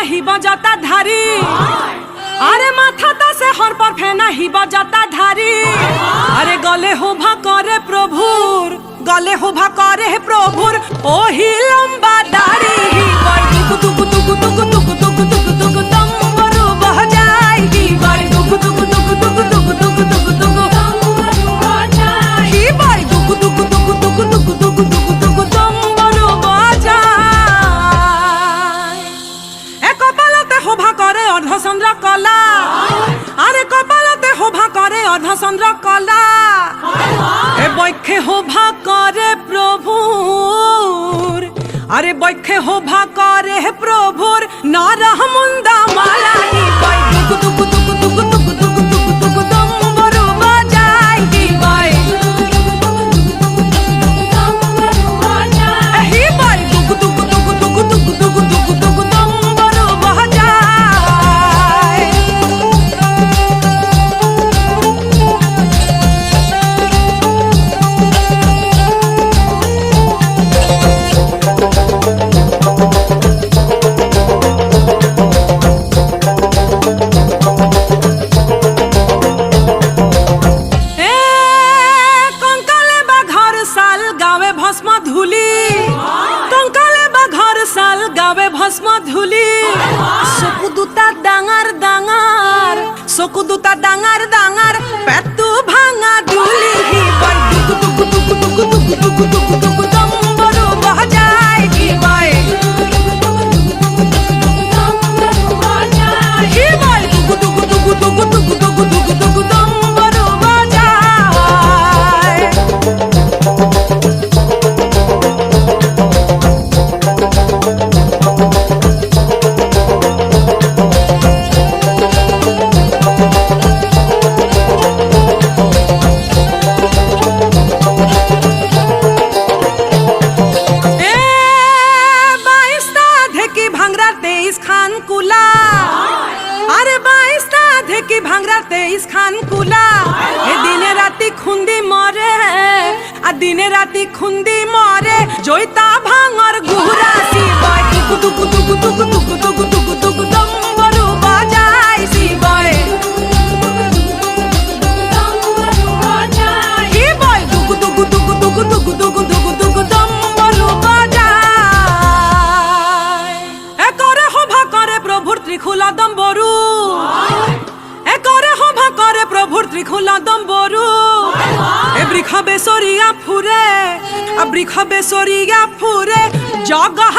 ही बजाता धारी, अरे माथा ता से हर पर फेना ही बजाता धारी। अरे गले होभा करे प्रभुर, गले होभा करे प्रभुर ओही लंबा दाढ़ी। दुगु दुगु दुगु दुगु दुगु दुगु दुगु दुगु दम्बरू बजाई। दुगु दुगु दुगु दुगु दुगु दुगु दुगु दुगु दम्बरू बजाई। दुगु दुगु दुगु दुगु दुगु दुगु दुगु दुगु दम्बरू बजाई। ए कपालते होभा करे अर्धचंद्र कला, अरे कपालते होभा करे अर्धचंद्र कला। ए बैखे होभा करे प्रभुर, अरे बैखे होभा करे प्रभुर नारह मुंदा माला। दुगु दुगु दुगु दुगु दुगु दुगु दुगु दुगु दम्बरू बजाई। दुगु दुगु दुगु दुगु दुगु दुगु दुगु दुगु दम्बरू बजाई। भस्म धुली सकुदुता डांगार डांगार, सकुदुता डांगार डांगार पेटू भांगा धुली। दुगु दुगु दुगु दुगु दुगु दुगु दुगु दुगु दम्बरू बजाई। दुगु दुगु दुगु दुगु दुगु दुगु दुगु दुगु दम्बरू बजाई। अरे 22 की भांगरा 23 खान कुला। दिने राती खुंदी मरे, दिने राती खुंदी मरे जोईता भांगर गुहरा। दुगु दुगु दुगु दुगु दुगु दुगु दुगु दुगु दम्बरू बजाई। दुगु दुगु दुगु दुगु दुगु दुगु दुगु दुगु दम्बरू बजाई। ए करे होभा करे प्रभुर त्रिखुला दम्बरू, ए करे होभा करे प्रभुर त्रिखुला दम्बरू। ए बृखा बेसरिया फुरे, आ बृखा बेसरिया फुरे जगह